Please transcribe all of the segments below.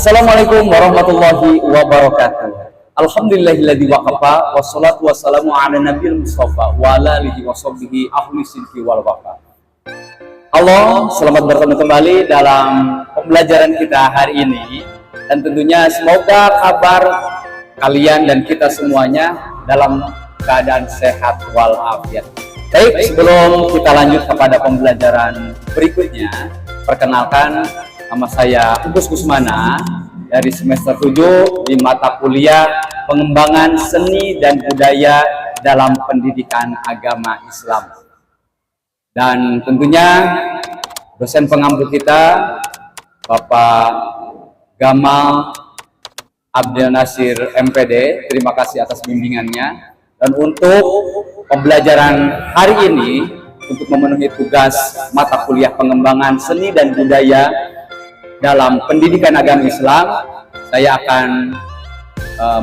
Assalamualaikum warahmatullahi wabarakatuh. Alhamdulillahilladzi waqafa wassalatu wassalamu ala nabiyil mustafa wa ala alihi washabbihi ahli sidqi wal wafa. Allah, selamat bertemu kembali dalam pembelajaran kita hari ini, dan tentunya semoga kabar kalian dan kita semuanya dalam keadaan sehat walafiat. Baik, sebelum kita lanjut kepada pembelajaran berikutnya, perkenalkan, nama saya Agus Kusmana dari semester 7 di mata kuliah Pengembangan Seni dan Budaya dalam Pendidikan Agama Islam. Dan tentunya dosen pengampu kita Bapak Gamal Abdel Nasir MPD, terima kasih atas bimbingannya. Dan untuk pembelajaran hari ini, untuk memenuhi tugas mata kuliah Pengembangan Seni dan Budaya dalam Pendidikan Agama Islam, saya akan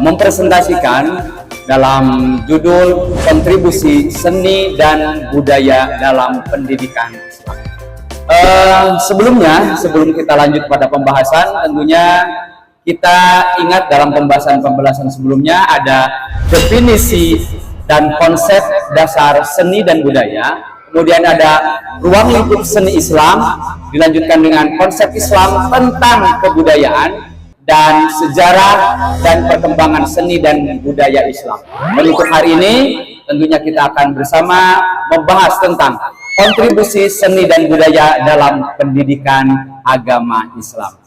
mempresentasikan dalam judul kontribusi seni dan budaya dalam pendidikan Islam. Sebelum kita lanjut pada pembahasan, tentunya kita ingat dalam pembahasan sebelumnya ada definisi dan konsep dasar seni dan budaya. Kemudian ada ruang lingkup seni Islam, dilanjutkan dengan konsep Islam tentang kebudayaan, dan sejarah dan perkembangan seni dan budaya Islam. Dan untuk hari ini tentunya kita akan bersama membahas tentang kontribusi seni dan budaya dalam pendidikan agama Islam.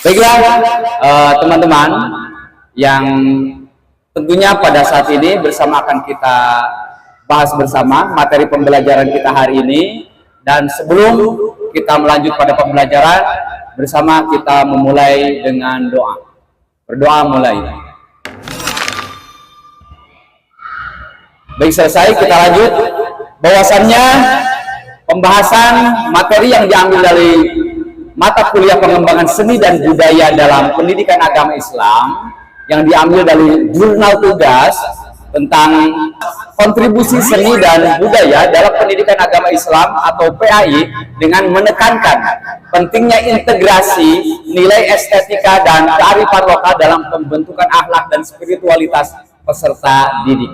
Baiklah teman-teman, yang tentunya pada saat ini bersama akan kita bahas bersama materi pembelajaran kita hari ini. Dan sebelum kita melanjut pada pembelajaran bersama, kita memulai dengan doa. Berdoa mulai. Baik, selesai, kita lanjut. Bahwasannya pembahasan materi yang diambil dari mata kuliah Pengembangan Seni dan Budaya dalam Pendidikan Agama Islam, yang diambil dari jurnal tugas tentang kontribusi seni dan budaya dalam pendidikan agama Islam atau PAI, dengan menekankan pentingnya integrasi nilai estetika dan kearifan lokal dalam pembentukan akhlak dan spiritualitas peserta didik.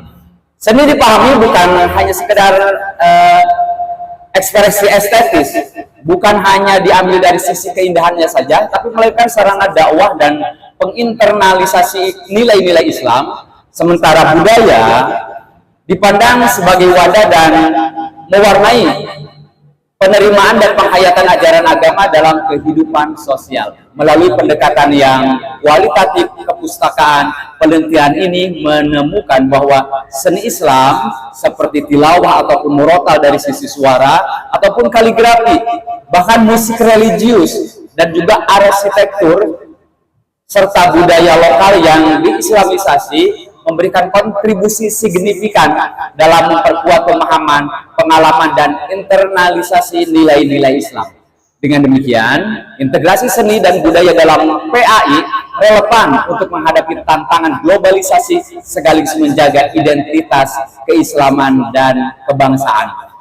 Seni dipahami bukan hanya sekedar ekspresi estetis, bukan hanya diambil dari sisi keindahannya saja, tapi melainkan sarana dakwah dan penginternalisasi nilai-nilai Islam. Sementara budaya dipandang sebagai wadah dan mewarnai penerimaan dan penghayatan ajaran agama dalam kehidupan sosial. Melalui pendekatan yang kualitatif kepustakaan, penelitian ini menemukan bahwa seni Islam seperti tilawah ataupun murotal dari sisi suara ataupun kaligrafi, bahkan musik religius dan juga arsitektur serta budaya lokal yang diislamisasi memberikan kontribusi signifikan dalam memperkuat pemahaman, pengalaman, dan internalisasi nilai-nilai Islam. Dengan demikian, integrasi seni dan budaya dalam PAI relevan untuk menghadapi tantangan globalisasi sekaligus menjaga identitas keislaman dan kebangsaan.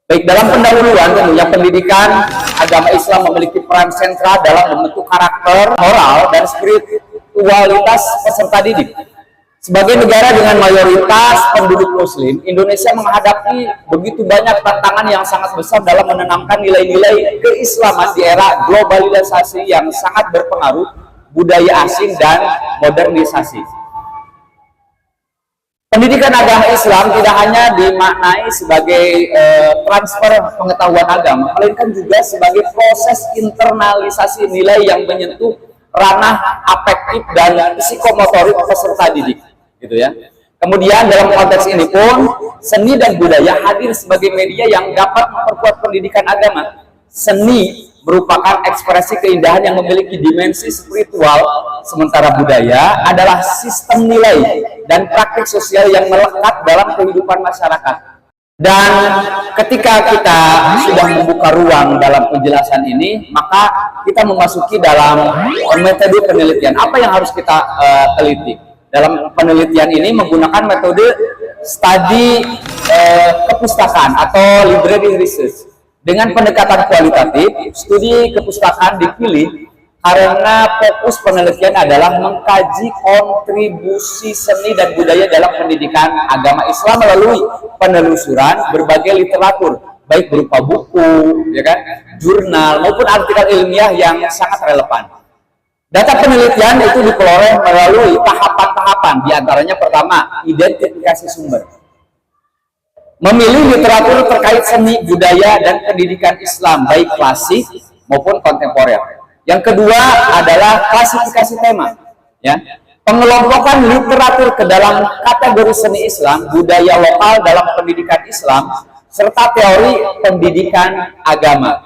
Baik, dalam pendahuluan, tentunya pendidikan agama Islam memiliki peran sentral dalam membentuk karakter, moral, dan spiritualitas peserta didik. Sebagai negara dengan mayoritas penduduk muslim, Indonesia menghadapi begitu banyak tantangan yang sangat besar dalam menanamkan nilai-nilai keislaman di era globalisasi yang sangat berpengaruh budaya asing dan modernisasi. Pendidikan agama Islam tidak hanya dimaknai sebagai transfer pengetahuan agama, melainkan juga sebagai proses internalisasi nilai yang menyentuh ranah afektif dan psikomotorik peserta didik, gitu ya. Kemudian dalam konteks ini pun seni dan budaya hadir sebagai media yang dapat memperkuat pendidikan agama. Seni merupakan ekspresi keindahan yang memiliki dimensi spiritual, sementara budaya adalah sistem nilai dan praktik sosial yang melekat dalam kehidupan masyarakat. Dan ketika kita sudah membuka ruang dalam penjelasan ini, maka kita memasuki dalam metode penelitian. Apa yang harus kita teliti? Dalam penelitian ini menggunakan metode studi kepustakaan atau library research. Dengan pendekatan kualitatif, studi kepustakaan dipilih karena fokus penelitian adalah mengkaji kontribusi seni dan budaya dalam pendidikan agama Islam melalui penelusuran berbagai literatur, baik berupa buku, ya kan, jurnal maupun artikel ilmiah yang sangat relevan. Data penelitian itu diperoleh melalui tahapan-tahapan, diantaranya pertama, identifikasi sumber. Memilih literatur terkait seni, budaya, dan pendidikan Islam, baik klasik maupun kontemporer. Yang kedua adalah klasifikasi tema, ya. Pengelompokan literatur ke dalam kategori seni Islam, budaya lokal dalam pendidikan Islam, serta teori pendidikan agama.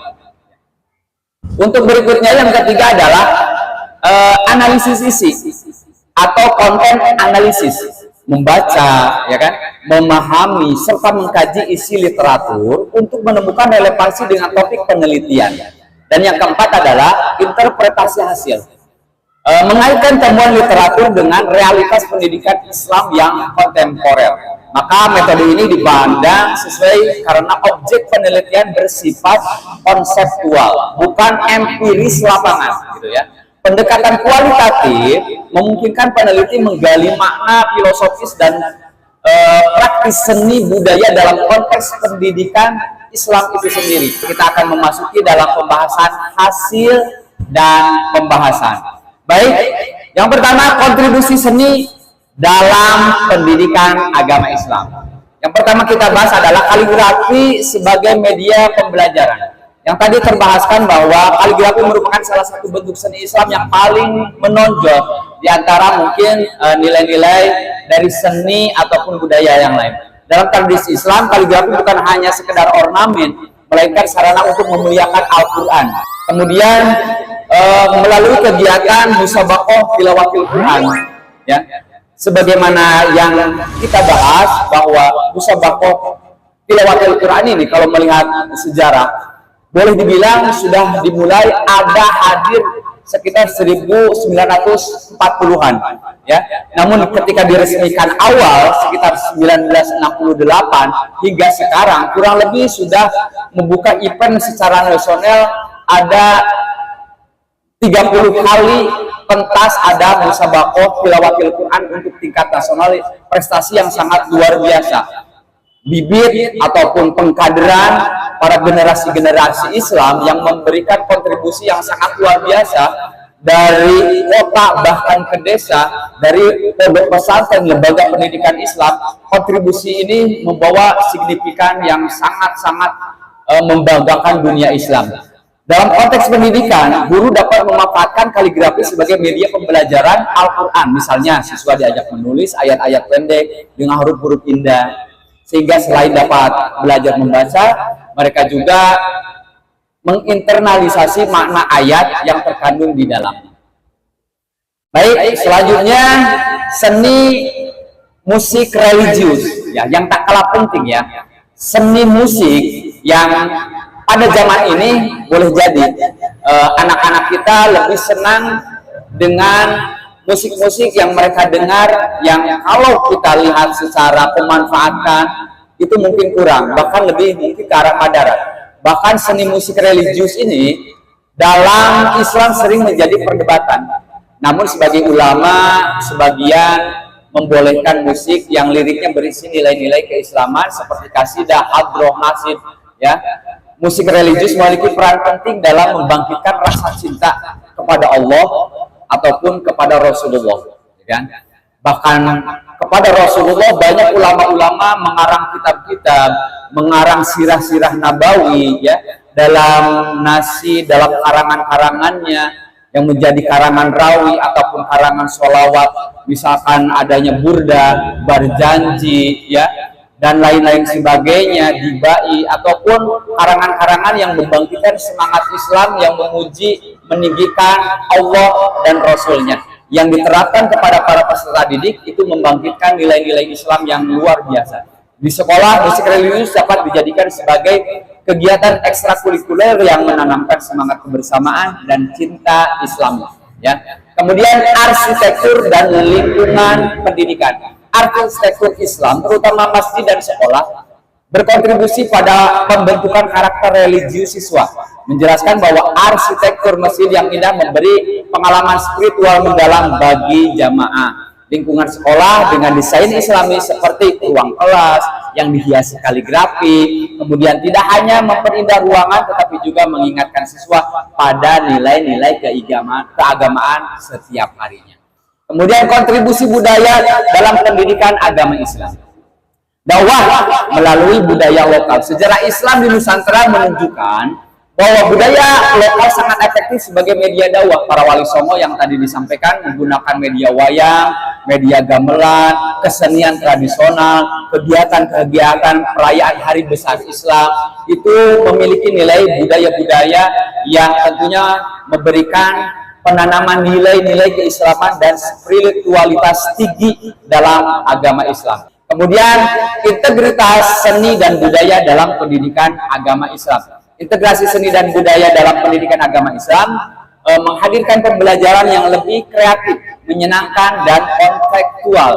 Untuk berikutnya yang ketiga adalah analisis isi atau konten analisis, membaca, ya kan, memahami serta mengkaji isi literatur untuk menemukan relevansi dengan topik penelitian. Dan yang keempat adalah interpretasi hasil, mengaitkan temuan literatur dengan realitas pendidikan Islam yang kontemporer. Maka metode ini dipandang sesuai karena objek penelitian bersifat konseptual, bukan empiris lapangan, gitu ya. Pendekatan kualitatif memungkinkan peneliti menggali makna filosofis dan praktis seni budaya dalam konteks pendidikan Islam itu sendiri. Kita akan memasuki dalam pembahasan hasil dan pembahasan. Baik, yang pertama kontribusi seni dalam pendidikan agama Islam. Yang pertama kita bahas adalah kaligrafi sebagai media pembelajaran. Yang tadi terbahaskan bahwa kaligrafi merupakan salah satu bentuk seni Islam yang paling menonjol di antara mungkin nilai-nilai dari seni ataupun budaya yang lain. Dalam tradisi Islam, kaligrafi bukan hanya sekedar ornamen, melainkan sarana untuk memuliakan Al-Quran. Kemudian melalui kegiatan musabaqah tilawatil Quran, ya, sebagaimana yang kita bahas bahwa musabaqah tilawatil Quran ini kalau melihat sejarah, boleh dibilang sudah dimulai ada hadir sekitar 1940-an, ya. Namun ketika diresmikan awal sekitar 1968 hingga sekarang kurang lebih sudah membuka event secara nasional ada 30 kali pentas ada musabaqah tilawatil Quran untuk tingkat nasional, prestasi yang sangat luar biasa. Bibit ataupun pengkaderan para generasi-generasi Islam yang memberikan kontribusi yang sangat luar biasa dari kota bahkan ke desa, dari pondok pesantren, lembaga pendidikan Islam. Kontribusi ini membawa signifikan yang sangat-sangat membanggakan dunia Islam. Dalam konteks pendidikan, guru dapat memanfaatkan kaligrafi sebagai media pembelajaran Al-Quran. Misalnya, siswa diajak menulis ayat-ayat pendek dengan huruf-huruf indah, sehingga selain dapat belajar membaca, mereka juga menginternalisasi makna ayat yang terkandung di dalam. Baik, selanjutnya seni musik religius, ya, yang tak kalah penting, ya. Seni musik yang pada zaman ini boleh jadi anak-anak kita lebih senang dengan musik-musik yang mereka dengar, yang kalau kita lihat secara pemanfaatan itu mungkin kurang, bahkan lebih mungkin ke arah madarat. Bahkan seni musik religius ini dalam Islam sering menjadi perdebatan. Namun sebagai ulama, sebagian membolehkan musik yang liriknya berisi nilai-nilai keislaman seperti kasidah, hadroh, nasyid, ya. Musik religius memiliki peran penting dalam membangkitkan rasa cinta kepada Allah ataupun kepada Rasulullah, kan? Bahkan kepada Rasulullah banyak ulama-ulama mengarang kitab-kitab, mengarang sirah-sirah nabawi, ya, dalam dalam karangan-karangannya yang menjadi karangan rawi ataupun karangan sholawat, misalkan adanya burda, berjanji, ya, dan lain-lain sebagainya, dibai, ataupun karangan-karangan yang membangkitkan semangat Islam yang memuji, meninggikan Allah dan Rasulnya, yang diterapkan kepada para peserta didik itu membangkitkan nilai-nilai Islam yang luar biasa. Di sekolah, musik religius dapat dijadikan sebagai kegiatan ekstrakurikuler yang menanamkan semangat kebersamaan dan cinta Islam, ya. Kemudian arsitektur dan lingkungan pendidikan. Arsitektur Islam, terutama masjid dan sekolah, berkontribusi pada pembentukan karakter religius siswa. menjelaskan bahwa arsitektur masjid yang indah memberi pengalaman spiritual mendalam bagi jamaah. Lingkungan sekolah dengan desain Islami seperti ruang kelas yang dihiasi kaligrafi, kemudian tidak hanya memperindah ruangan tetapi juga mengingatkan siswa pada nilai-nilai keagamaan setiap harinya. Kemudian kontribusi budaya dalam pendidikan agama Islam. Dakwah melalui budaya lokal. Sejarah Islam di Nusantara menunjukkan bahwa budaya lokal sangat efektif sebagai media dakwah. Para wali songo yang tadi disampaikan menggunakan media wayang, media gamelan, kesenian tradisional, kegiatan-kegiatan perayaan hari besar Islam itu memiliki nilai budaya-budaya yang tentunya memberikan penanaman nilai-nilai keislaman dan spiritualitas tinggi dalam agama Islam. Kemudian integritas seni dan budaya dalam pendidikan agama Islam. Integrasi seni dan budaya dalam pendidikan agama Islam menghadirkan pembelajaran yang lebih kreatif, menyenangkan, dan kontekstual.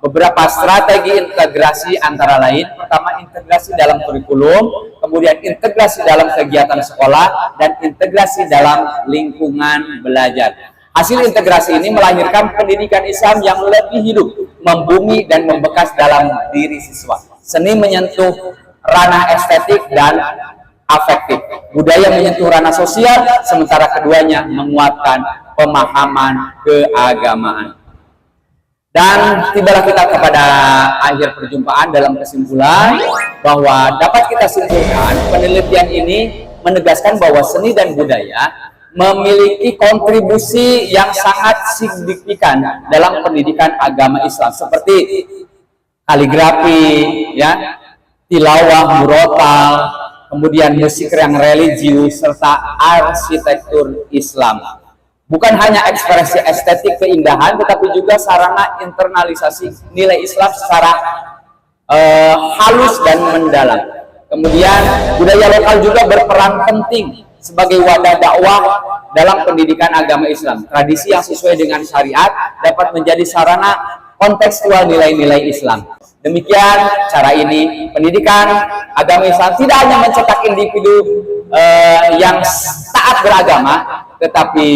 Beberapa strategi integrasi antara lain, pertama integrasi dalam kurikulum, kemudian integrasi dalam kegiatan sekolah, dan integrasi dalam lingkungan belajar. Hasil integrasi ini melahirkan pendidikan Islam yang lebih hidup, membumi, dan membekas dalam diri siswa. Seni menyentuh ranah estetik dan afektif. Budaya menyentuh ranah sosial, sementara keduanya menguatkan pemahaman keagamaan. Dan tibalah kita kepada akhir perjumpaan dalam kesimpulan bahwa dapat kita simpulkan penelitian ini menegaskan bahwa seni dan budaya memiliki kontribusi yang sangat signifikan dalam pendidikan agama Islam seperti kaligrafi, ya, tilawah, murotal, kemudian musik yang religius, serta arsitektur Islam. Bukan hanya ekspresi estetik keindahan, tetapi juga sarana internalisasi nilai Islam secara halus dan mendalam. Kemudian budaya lokal juga berperan penting sebagai wadah dakwah dalam pendidikan agama Islam. Tradisi yang sesuai dengan syariat dapat menjadi sarana kontekstual nilai-nilai Islam. Demikian cara ini pendidikan agama Islam tidak hanya mencetak individu yang taat beragama, tetapi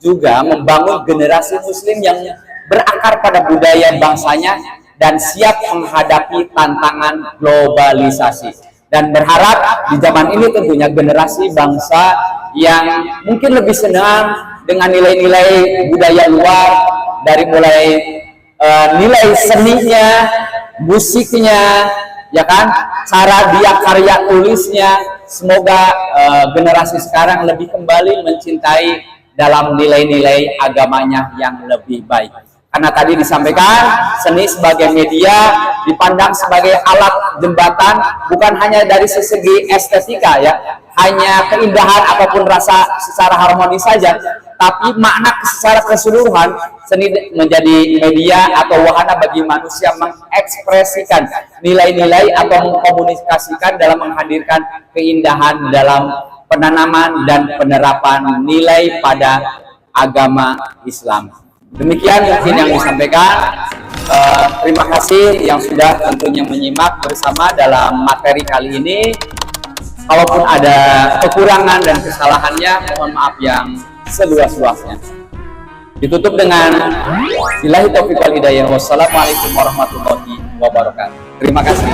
juga membangun generasi muslim yang berakar pada budaya bangsanya dan siap menghadapi tantangan globalisasi. Dan berharap di zaman ini tentunya generasi bangsa yang mungkin lebih senang dengan nilai-nilai budaya luar, dari mulai nilai seninya, musiknya, ya kan, cara dia karya tulisnya. Semoga generasi sekarang lebih kembali mencintai dalam nilai-nilai agamanya yang lebih baik. Karena tadi disampaikan seni sebagai media dipandang sebagai alat jembatan, bukan hanya dari segi estetika, ya, hanya keindahan ataupun rasa secara harmonis saja, tapi makna secara keseluruhan. Seni menjadi media atau wahana bagi manusia mengekspresikan nilai-nilai atau mengkomunikasikan dalam menghadirkan keindahan dalam penanaman dan penerapan nilai pada agama Islam. Demikian mungkin yang disampaikan. Terima kasih yang sudah tentunya menyimak bersama dalam materi kali ini. Kalaupun ada kekurangan dan kesalahannya, mohon maaf yang seluas-luasnya. Ditutup dengan billahi taufiq wal hidayah. Wassalamualaikum warahmatullahi wabarakatuh. Terima kasih.